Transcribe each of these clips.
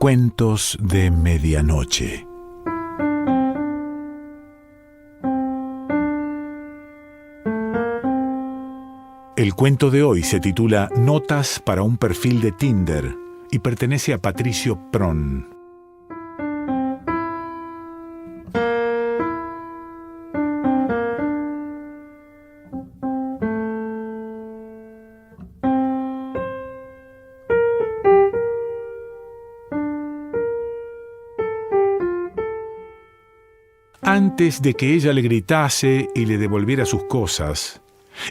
Cuentos de Medianoche. El cuento de hoy se titula Notas para un perfil de Tinder y pertenece a Patricio Pron. Antes de que ella le gritase y le devolviera sus cosas,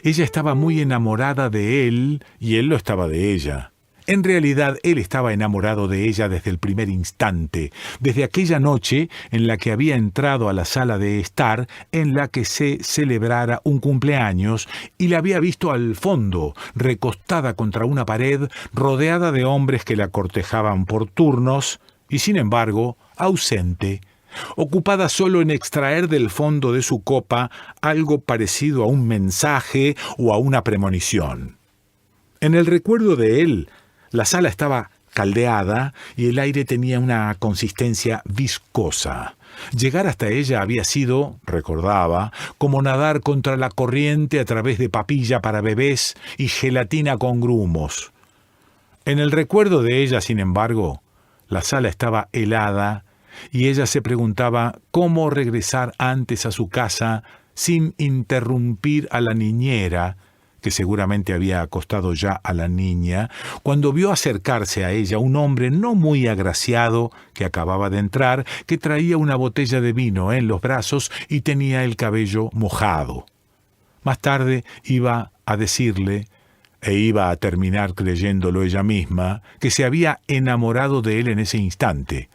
ella estaba muy enamorada de él y él lo estaba de ella. En realidad, él estaba enamorado de ella desde el primer instante, desde aquella noche en la que había entrado a la sala de estar en la que se celebrara un cumpleaños y la había visto al fondo, recostada contra una pared, rodeada de hombres que la cortejaban por turnos y, sin embargo, ausente, ocupada solo en extraer del fondo de su copa algo parecido a un mensaje o a una premonición. En el recuerdo de él, la sala estaba caldeada y el aire tenía una consistencia viscosa. Llegar hasta ella había sido, recordaba, como nadar contra la corriente a través de papilla para bebés y gelatina con grumos. En el recuerdo de ella, sin embargo, la sala estaba helada y ella se preguntaba cómo regresar antes a su casa sin interrumpir a la niñera, que seguramente había acostado ya a la niña, cuando vio acercarse a ella un hombre no muy agraciado que acababa de entrar, que traía una botella de vino en los brazos y tenía el cabello mojado. Más tarde iba a decirle, e iba a terminar creyéndolo ella misma, que se había enamorado de él en ese instante.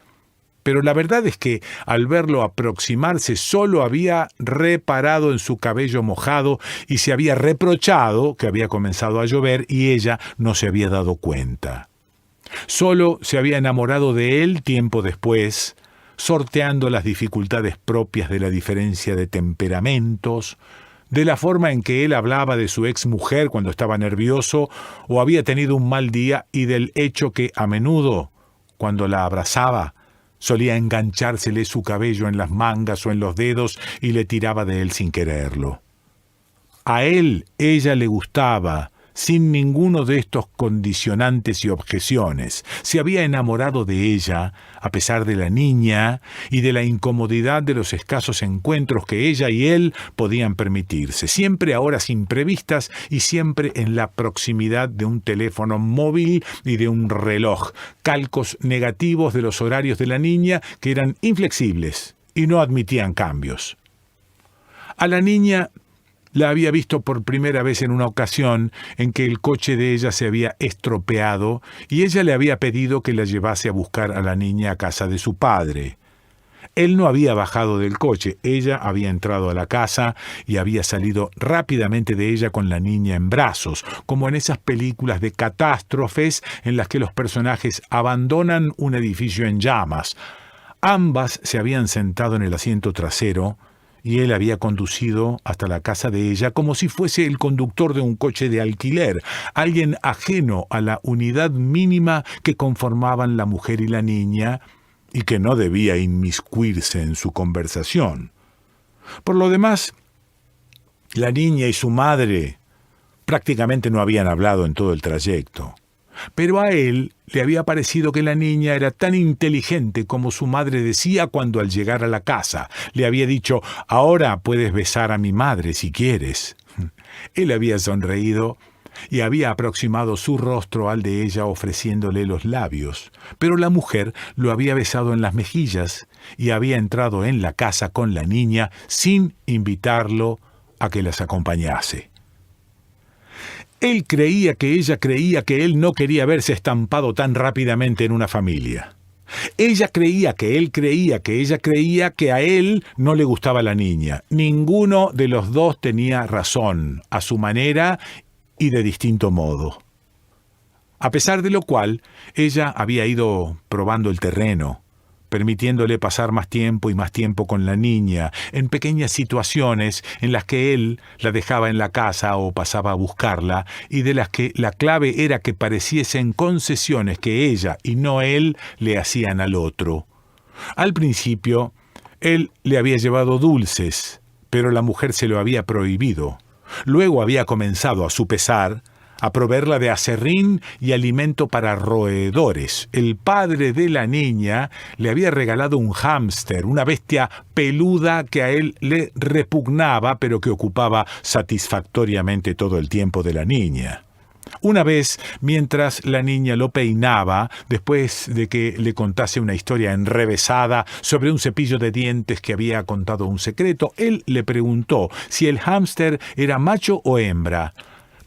Pero la verdad es que, al verlo aproximarse, solo había reparado en su cabello mojado y se había reprochado que había comenzado a llover y ella no se había dado cuenta. Solo se había enamorado de él tiempo después, sorteando las dificultades propias de la diferencia de temperamentos, de la forma en que él hablaba de su exmujer cuando estaba nervioso o había tenido un mal día y del hecho que, a menudo, cuando la abrazaba, solía enganchársele su cabello en las mangas o en los dedos y le tiraba de él sin quererlo. A él ella le gustaba, sin ninguno de estos condicionantes y objeciones. Se había enamorado de ella, a pesar de la niña y de la incomodidad de los escasos encuentros que ella y él podían permitirse, siempre a horas imprevistas y siempre en la proximidad de un teléfono móvil y de un reloj, calcos negativos de los horarios de la niña que eran inflexibles y no admitían cambios. A la niña la había visto por primera vez en una ocasión en que el coche de ella se había estropeado y ella le había pedido que la llevase a buscar a la niña a casa de su padre. Él no había bajado del coche, ella había entrado a la casa y había salido rápidamente de ella con la niña en brazos, como en esas películas de catástrofes en las que los personajes abandonan un edificio en llamas. Ambas se habían sentado en el asiento trasero y él había conducido hasta la casa de ella como si fuese el conductor de un coche de alquiler, alguien ajeno a la unidad mínima que conformaban la mujer y la niña, y que no debía inmiscuirse en su conversación. Por lo demás, la niña y su madre prácticamente no habían hablado en todo el trayecto. Pero a él le había parecido que la niña era tan inteligente como su madre decía cuando al llegar a la casa le había dicho: «Ahora puedes besar a mi madre si quieres». Él había sonreído y había aproximado su rostro al de ella ofreciéndole los labios, pero la mujer lo había besado en las mejillas y había entrado en la casa con la niña sin invitarlo a que las acompañase. Él creía que ella creía que él no quería verse estampado tan rápidamente en una familia. Ella creía que él creía que ella creía que a él no le gustaba la niña. Ninguno de los dos tenía razón, a su manera y de distinto modo. A pesar de lo cual, ella había ido probando el terreno, permitiéndole pasar más tiempo y más tiempo con la niña, en pequeñas situaciones en las que él la dejaba en la casa o pasaba a buscarla, y de las que la clave era que pareciesen concesiones que ella y no él le hacían al otro. Al principio, él le había llevado dulces, pero la mujer se lo había prohibido. Luego había comenzado, a su pesar, a proveerla de aserrín y alimento para roedores. El padre de la niña le había regalado un hámster, una bestia peluda que a él le repugnaba, pero que ocupaba satisfactoriamente todo el tiempo de la niña. Una vez, mientras la niña lo peinaba, después de que le contase una historia enrevesada sobre un cepillo de dientes que había contado un secreto, él le preguntó si el hámster era macho o hembra.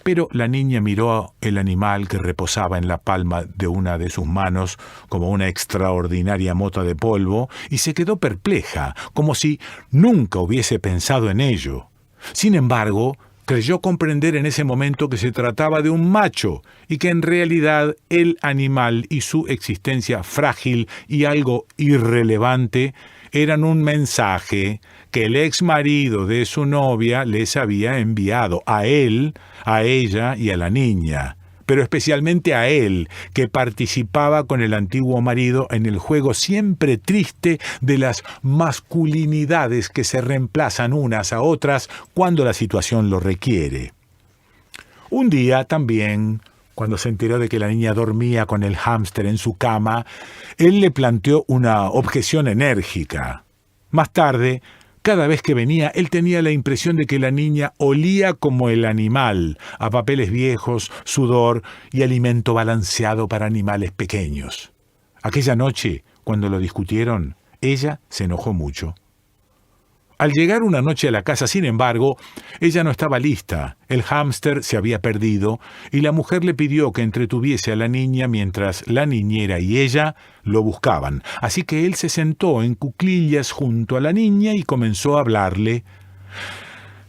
Pero la niña miró el animal que reposaba en la palma de una de sus manos como una extraordinaria mota de polvo y se quedó perpleja, como si nunca hubiese pensado en ello. Sin embargo, creyó comprender en ese momento que se trataba de un macho y que en realidad el animal y su existencia frágil y algo irrelevante eran un mensaje que el ex marido de su novia les había enviado a él, a ella y a la niña, pero especialmente a él, que participaba con el antiguo marido en el juego siempre triste de las masculinidades que se reemplazan unas a otras cuando la situación lo requiere. Un día también, cuando se enteró de que la niña dormía con el hámster en su cama, él le planteó una objeción enérgica. Más tarde, cada vez que venía, él tenía la impresión de que la niña olía como el animal, a papeles viejos, sudor y alimento balanceado para animales pequeños. Aquella noche, cuando lo discutieron, ella se enojó mucho. Al llegar una noche a la casa, sin embargo, ella no estaba lista. El hámster se había perdido y la mujer le pidió que entretuviese a la niña mientras la niñera y ella lo buscaban. Así que él se sentó en cuclillas junto a la niña y comenzó a hablarle.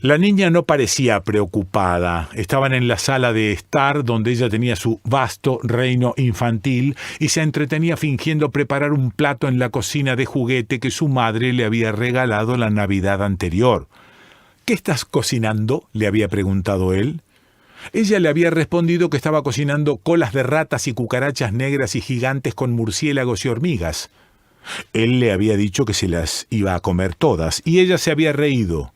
La niña no parecía preocupada. Estaban en la sala de estar donde ella tenía su vasto reino infantil y se entretenía fingiendo preparar un plato en la cocina de juguete que su madre le había regalado la Navidad anterior. ¿Qué estás cocinando?, le había preguntado él. Ella le había respondido que estaba cocinando colas de ratas y cucarachas negras y gigantes con murciélagos y hormigas. Él le había dicho que se las iba a comer todas y ella se había reído.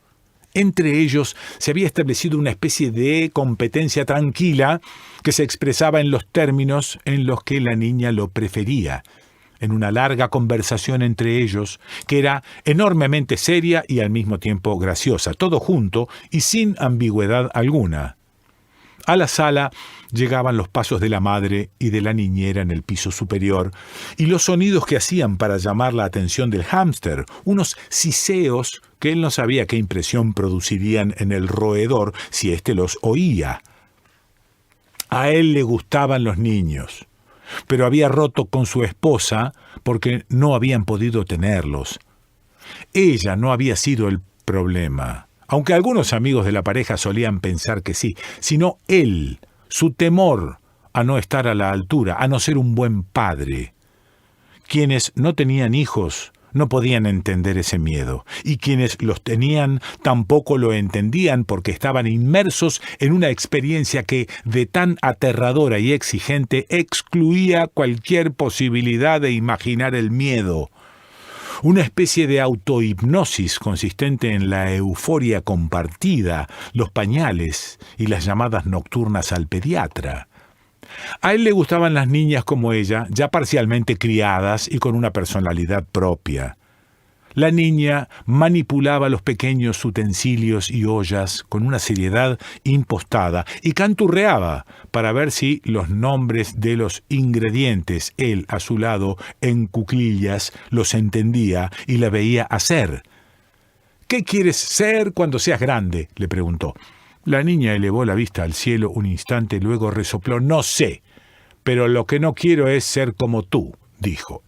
Entre ellos se había establecido una especie de competencia tranquila que se expresaba en los términos en los que la niña lo prefería, en una larga conversación entre ellos que era enormemente seria y al mismo tiempo graciosa, todo junto y sin ambigüedad alguna. A la sala llegaban los pasos de la madre y de la niñera en el piso superior y los sonidos que hacían para llamar la atención del hámster, unos siseos que él no sabía qué impresión producirían en el roedor si éste los oía. A él le gustaban los niños, pero había roto con su esposa porque no habían podido tenerlos. Ella no había sido el problema, aunque algunos amigos de la pareja solían pensar que sí, sino él, su temor a no estar a la altura, a no ser un buen padre. Quienes no tenían hijos no podían entender ese miedo, y quienes los tenían tampoco lo entendían porque estaban inmersos en una experiencia que, de tan aterradora y exigente, excluía cualquier posibilidad de imaginar el miedo. Una especie de autohipnosis consistente en la euforia compartida, los pañales y las llamadas nocturnas al pediatra. A él le gustaban las niñas como ella, ya parcialmente criadas y con una personalidad propia. La niña manipulaba los pequeños utensilios y ollas con una seriedad impostada y canturreaba para ver si los nombres de los ingredientes, él a su lado en cuclillas, los entendía y la veía hacer. «¿Qué quieres ser cuando seas grande?», le preguntó. La niña elevó la vista al cielo un instante, luego resopló. «No sé, pero lo que no quiero es ser como tú», dijo.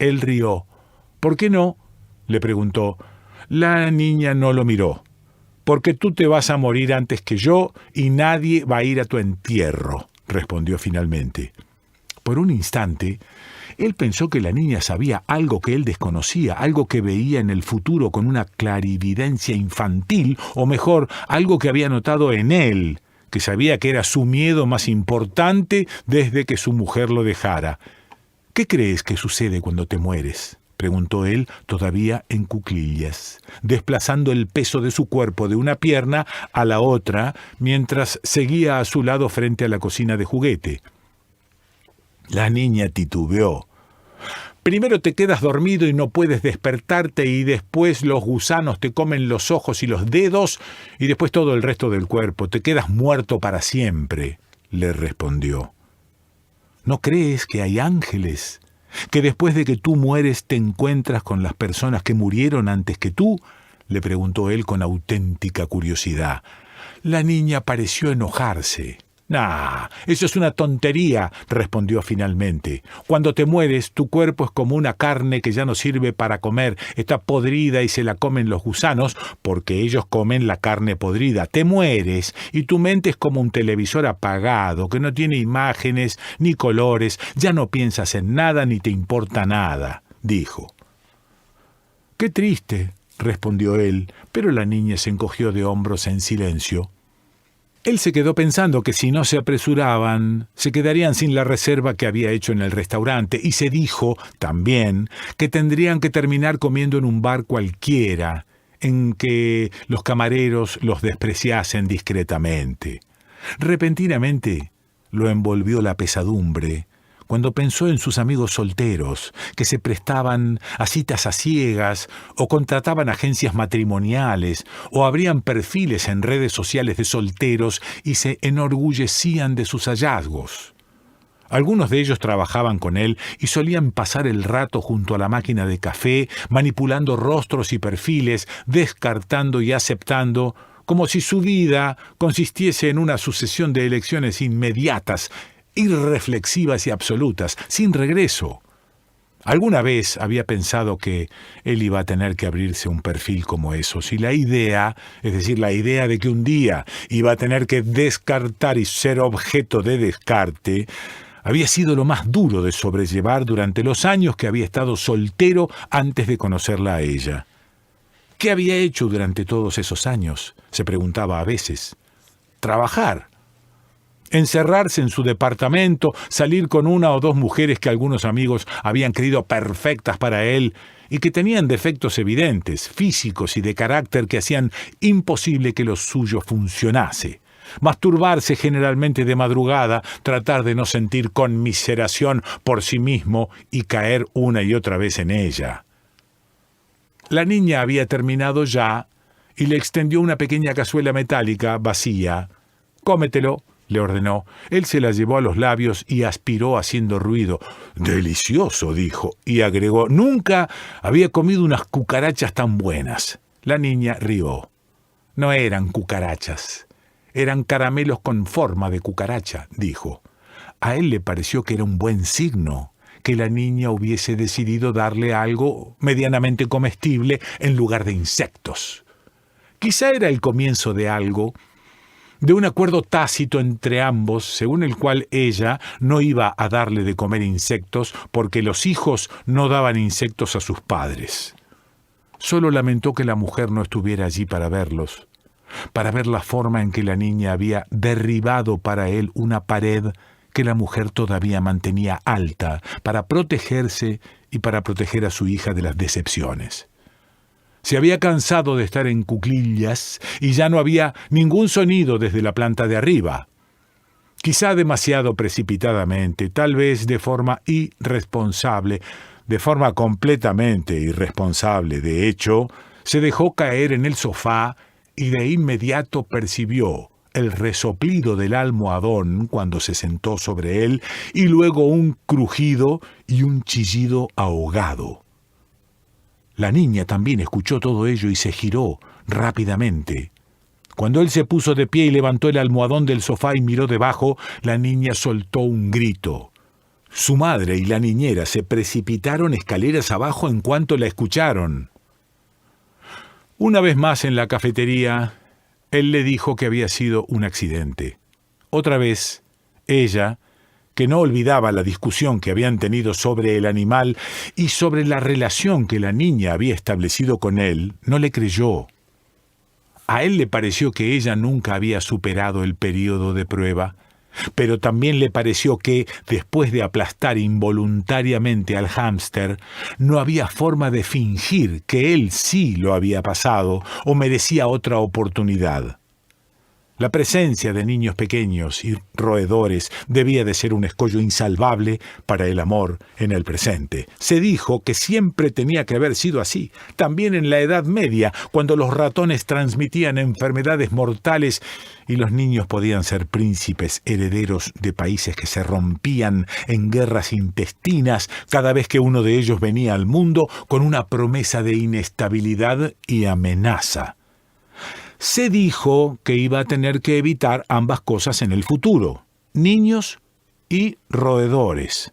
Él rió. «¿Por qué no?», le preguntó. La niña no lo miró. «Porque tú te vas a morir antes que yo y nadie va a ir a tu entierro», respondió finalmente. Por un instante, Él pensó que la niña sabía algo que él desconocía, algo que veía en el futuro con una clarividencia infantil, o mejor, algo que había notado en él, que sabía que era su miedo más importante desde que su mujer lo dejara. ¿Qué crees que sucede cuando te mueres?, preguntó él, todavía en cuclillas, desplazando el peso de su cuerpo de una pierna a la otra, mientras seguía a su lado frente a la cocina de juguete. La niña titubeó. Primero te quedas dormido y no puedes despertarte, y después los gusanos te comen los ojos y los dedos, y después todo el resto del cuerpo. Te quedas muerto para siempre, le respondió. ¿No crees que hay ángeles? ¿Que después de que tú mueres te encuentras con las personas que murieron antes que tú?, le preguntó él con auténtica curiosidad. La niña pareció enojarse. «Nah, eso es una tontería», respondió finalmente. «Cuando te mueres, tu cuerpo es como una carne que ya no sirve para comer, está podrida y se la comen los gusanos porque ellos comen la carne podrida. Te mueres y tu mente es como un televisor apagado que no tiene imágenes ni colores, ya no piensas en nada ni te importa nada», dijo. «Qué triste», respondió él, pero la niña se encogió de hombros en silencio. Él se quedó pensando que si no se apresuraban, se quedarían sin la reserva que había hecho en el restaurante, y se dijo, también, que tendrían que terminar comiendo en un bar cualquiera, en que los camareros los despreciasen discretamente. Repentinamente lo envolvió la pesadumbre, cuando pensó en sus amigos solteros, que se prestaban a citas a ciegas, o contrataban agencias matrimoniales, o abrían perfiles en redes sociales de solteros y se enorgullecían de sus hallazgos. Algunos de ellos trabajaban con él y solían pasar el rato junto a la máquina de café, manipulando rostros y perfiles, descartando y aceptando, como si su vida consistiese en una sucesión de elecciones inmediatas, irreflexivas y absolutas, sin regreso. Alguna vez había pensado que él iba a tener que abrirse un perfil como esos, y la idea, es decir, la idea de que un día iba a tener que descartar y ser objeto de descarte, había sido lo más duro de sobrellevar durante los años que había estado soltero antes de conocerla a ella. ¿Qué había hecho durante todos esos años?, se preguntaba a veces. Trabajar. Encerrarse en su departamento, salir con una o dos mujeres que algunos amigos habían creído perfectas para él y que tenían defectos evidentes, físicos y de carácter que hacían imposible que lo suyo funcionase. Masturbarse generalmente de madrugada, tratar de no sentir conmiseración por sí mismo y caer una y otra vez en ella. La niña había terminado ya y le extendió una pequeña cazuela metálica vacía. «Cómetelo», le ordenó. Él se la llevó a los labios y aspiró haciendo ruido. «Delicioso», dijo, y agregó, «nunca había comido unas cucarachas tan buenas». La niña rió. «No eran cucarachas, eran caramelos con forma de cucaracha», dijo. A él le pareció que era un buen signo que la niña hubiese decidido darle algo medianamente comestible en lugar de insectos. Quizá era el comienzo de algo, de un acuerdo tácito entre ambos, según el cual ella no iba a darle de comer insectos porque los hijos no daban insectos a sus padres. Solo lamentó que la mujer no estuviera allí para verlos, para ver la forma en que la niña había derribado para él una pared que la mujer todavía mantenía alta para protegerse y para proteger a su hija de las decepciones. Se había cansado de estar en cuclillas y ya no había ningún sonido desde la planta de arriba. Quizá demasiado precipitadamente, tal vez de forma irresponsable, de forma completamente irresponsable. De hecho, se dejó caer en el sofá y de inmediato percibió el resoplido del almohadón cuando se sentó sobre él y luego un crujido y un chillido ahogado. La niña también escuchó todo ello y se giró rápidamente. Cuando él se puso de pie y levantó el almohadón del sofá y miró debajo, la niña soltó un grito. Su madre y la niñera se precipitaron escaleras abajo en cuanto la escucharon. Una vez más en la cafetería, él le dijo que había sido un accidente. Otra vez, ella, que no olvidaba la discusión que habían tenido sobre el animal y sobre la relación que la niña había establecido con él, no le creyó. A él le pareció que ella nunca había superado el período de prueba, pero también le pareció que, después de aplastar involuntariamente al hámster, no había forma de fingir que él sí lo había pasado o merecía otra oportunidad. La presencia de niños pequeños y roedores debía de ser un escollo insalvable para el amor en el presente. Se dijo que siempre tenía que haber sido así, también en la Edad Media, cuando los ratones transmitían enfermedades mortales y los niños podían ser príncipes herederos de países que se rompían en guerras intestinas cada vez que uno de ellos venía al mundo con una promesa de inestabilidad y amenaza. Se dijo que iba a tener que evitar ambas cosas en el futuro, niños y roedores.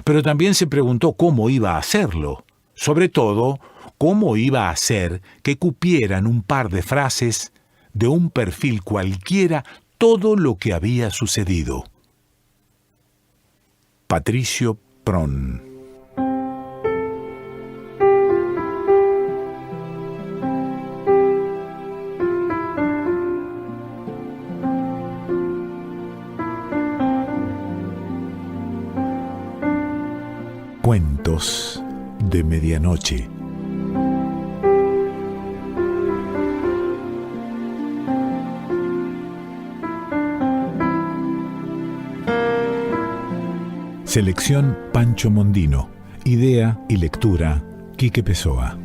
Pero también se preguntó cómo iba a hacerlo. Sobre todo, cómo iba a hacer que cupieran un par de frases de un perfil cualquiera todo lo que había sucedido. Patricio Pron. Cuentos de medianoche. Selección Pancho Mondino. Idea y lectura Quique Pessoa.